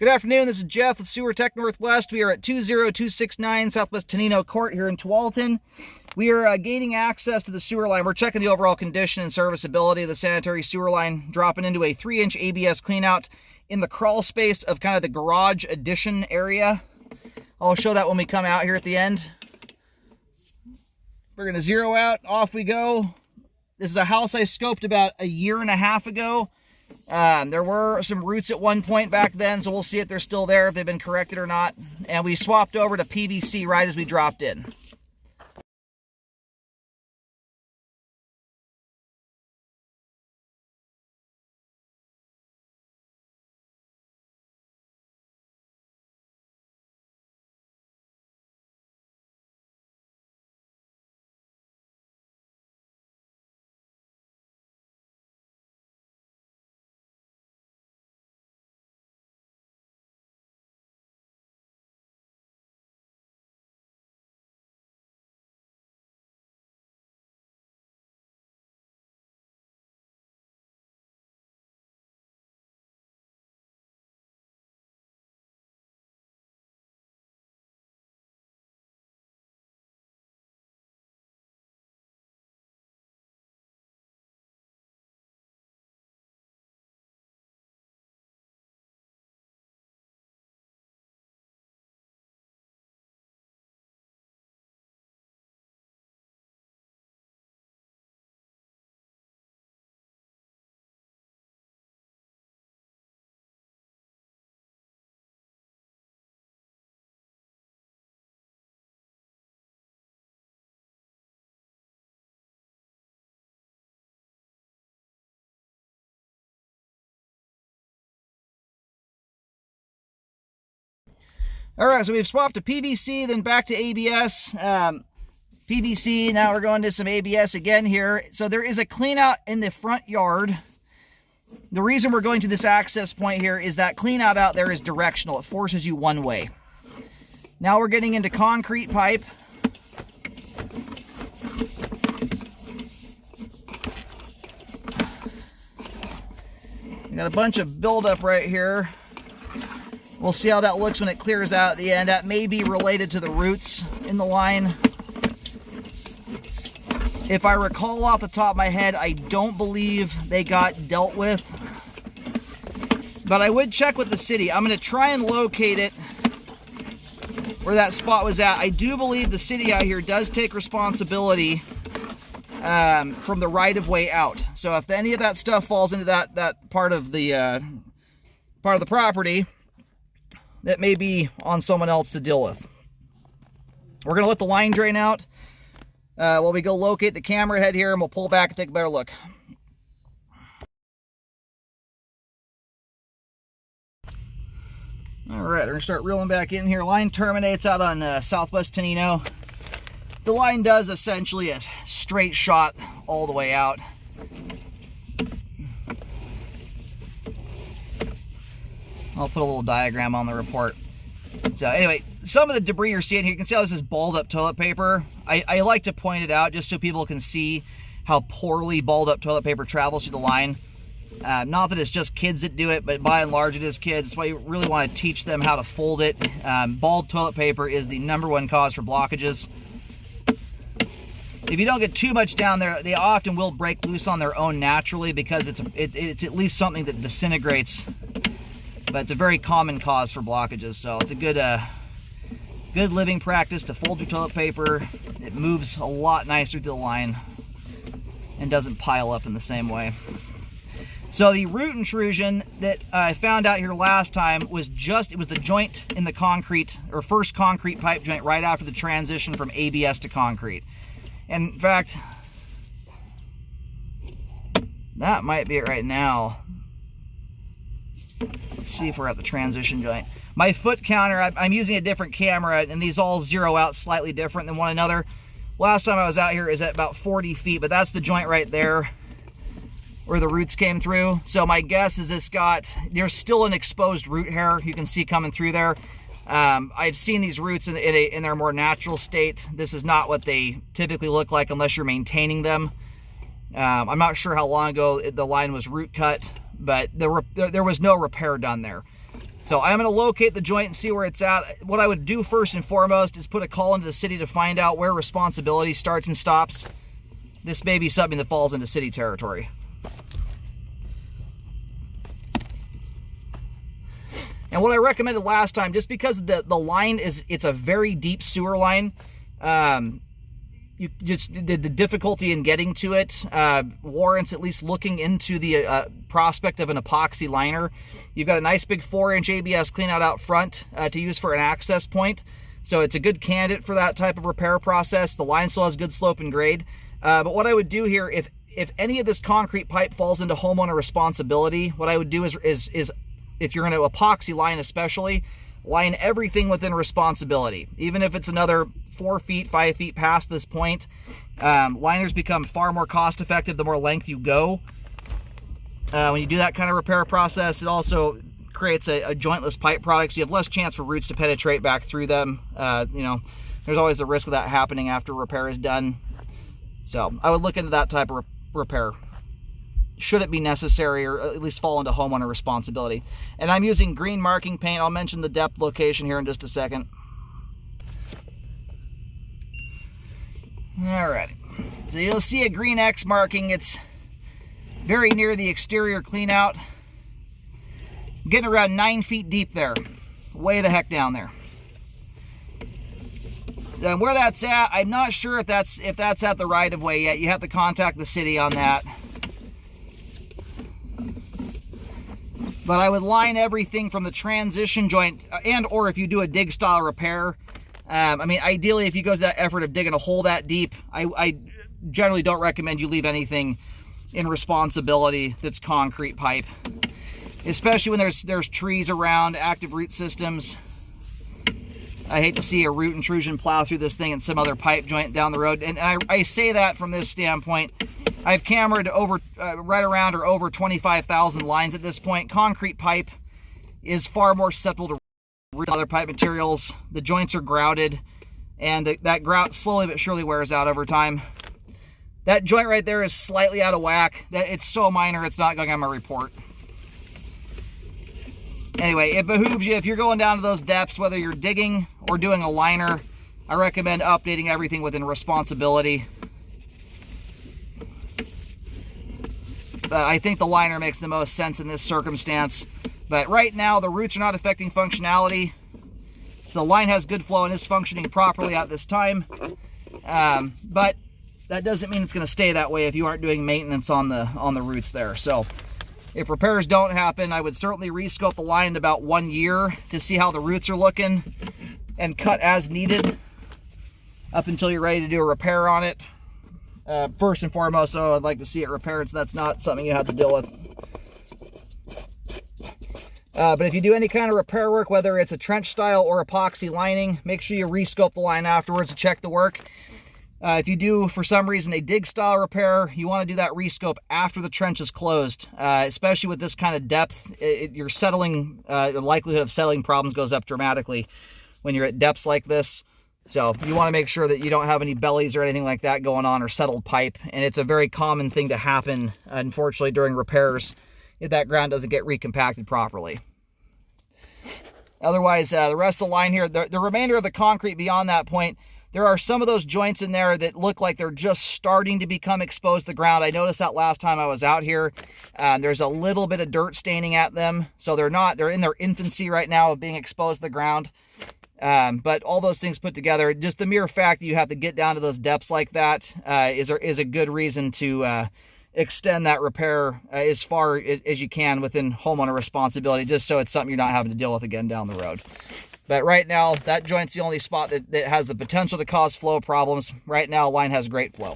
Good afternoon, this is Jeff with Sewer Tech Northwest. We are at 20269 Southwest Tenino Court here in Tualatin. We are gaining access to the sewer line. We're checking the overall condition and serviceability of the sanitary sewer line, dropping into a 3-inch ABS cleanout in the crawl space of kind of the garage addition area. I'll show that when we come out here at the end. We're going to zero out, off we go. This is a house I scoped about a year and a half ago. There were some roots at one point back then, so we'll see if they're still there, if they've been corrected or not. And we swapped over to PVC right as we dropped in. All right, so we've swapped to PVC, then back to ABS. PVC, now we're going to some ABS again here. So there is a clean out in the front yard. The reason we're going to this access point here is that clean out there is directional. It forces you one way. Now we're getting into concrete pipe. We got a bunch of buildup right here. We'll see how that looks when it clears out at the end. That may be related to the roots in the line. If I recall off the top of my head, I don't believe they got dealt with. But I would check with the city. I'm going to try and locate it where that spot was at. I do believe the city out here does take responsibility from the right-of-way out. So if any of that stuff falls into that part of the property, that may be on someone else to deal with. We're going to let the line drain out while we go locate the camera head here, and we'll pull back and take a better look. All right, we're going to start reeling back in here. Line terminates out on Southwest Tenino. The line does essentially a straight shot all the way out. I'll put a little diagram on the report. So anyway, some of the debris you're seeing here, you can see how this is balled up toilet paper. I like to point it out just so people can see how poorly balled up toilet paper travels through the line. Not that it's just kids that do it, but by and large it is kids. That's why you really want to teach them how to fold it. Balled toilet paper is the #1 cause for blockages. If you don't get too much down there, they often will break loose on their own naturally because it's at least something that disintegrates. But it's a very common cause for blockages, so it's a good living practice to fold your toilet paper. It moves a lot nicer to the line and doesn't pile up in the same way. So the root intrusion that I found out here last time was it was the joint in the concrete, or first concrete pipe joint right after the transition from ABS to concrete. And in fact, that might be it right now. Let's see if we're at the transition joint. My foot counter, I'm using a different camera, and these all zero out slightly different than one another. Last time I was out here is at about 40 feet, but that's the joint right there where the roots came through. So my guess is there's still an exposed root hair you can see coming through there. I've seen these roots in their more natural state. This is not what they typically look like unless you're maintaining them. I'm not sure how long ago the line was root cut, but there was no repair done there. So I'm going to locate the joint and see where it's at. What I would do first and foremost is put a call into the city to find out where responsibility starts and stops. This may be something that falls into city territory. And what I recommended last time, just because the line it's a very deep sewer line, the difficulty in getting to it warrants at least looking into the prospect of an epoxy liner. You've got a nice big 4-inch ABS cleanout out front to use for an access point. So it's a good candidate for that type of repair process. The line still has good slope and grade. But what I would do here, if any of this concrete pipe falls into homeowner responsibility, what I would do is if you're going to epoxy line especially, line everything within responsibility. Even if it's another 4 feet, 5 feet past this point, liners become far more cost effective the more length you go. When you do that kind of repair process, it also creates a jointless pipe product, so you have less chance for roots to penetrate back through them. You know, there's always the risk of that happening after repair is done. So I would look into that type of repair, should it be necessary, or at least fall into homeowner responsibility. And I'm using green marking paint. I'll mention the depth location here in just a second. Alright, so you'll see a green X marking. It's very near the exterior cleanout. Getting around 9 feet deep there. Way the heck down there. And where that's at, I'm not sure if that's at the right of way yet. You have to contact the city on that. But I would line everything from the transition joint, and or if you do a dig style repair, I mean, ideally, if you go to that effort of digging a hole that deep, I generally don't recommend you leave anything in responsibility that's concrete pipe, especially when there's trees around, active root systems. I hate to see a root intrusion plow through this thing and some other pipe joint down the road. And I say that from this standpoint. I've cambered over right around or over 25,000 lines at this point. Concrete pipe is far more susceptible to other pipe materials. The joints are grouted, and that grout slowly but surely wears out over time. That joint right there is slightly out of whack. It's so minor it's not going on my report. Anyway, it behooves you, if you're going down to those depths, whether you're digging or doing a liner, I recommend updating everything within responsibility. I think the liner makes the most sense in this circumstance. But right now, the roots are not affecting functionality. So the line has good flow and is functioning properly at this time. But that doesn't mean it's going to stay that way if you aren't doing maintenance on the roots there. So if repairs don't happen, I would certainly rescope the line in about 1 year to see how the roots are looking and cut as needed up until you're ready to do a repair on it. First and foremost, so I'd like to see it repaired, so that's not something you have to deal with. But if you do any kind of repair work, whether it's a trench style or epoxy lining, make sure you rescope the line afterwards to check the work. If you do, for some reason, a dig style repair, you want to do that rescope after the trench is closed. Especially with this kind of depth, your settling, the likelihood of settling problems goes up dramatically when you're at depths like this. So you want to make sure that you don't have any bellies or anything like that going on, or settled pipe. And it's a very common thing to happen, unfortunately, during repairs if that ground doesn't get recompacted properly. Otherwise, the rest of the line here, the remainder of the concrete beyond that point, there are some of those joints in there that look like they're just starting to become exposed to the ground. I noticed that last time I was out here. There's a little bit of dirt staining at them. So they're in their infancy right now of being exposed to the ground. But all those things put together, just the mere fact that you have to get down to those depths like that is a good reason to extend that repair as far as you can within homeowner responsibility, just so it's something you're not having to deal with again down the road. But right now, that joint's the only spot that has the potential to cause flow problems. Right now, line has great flow.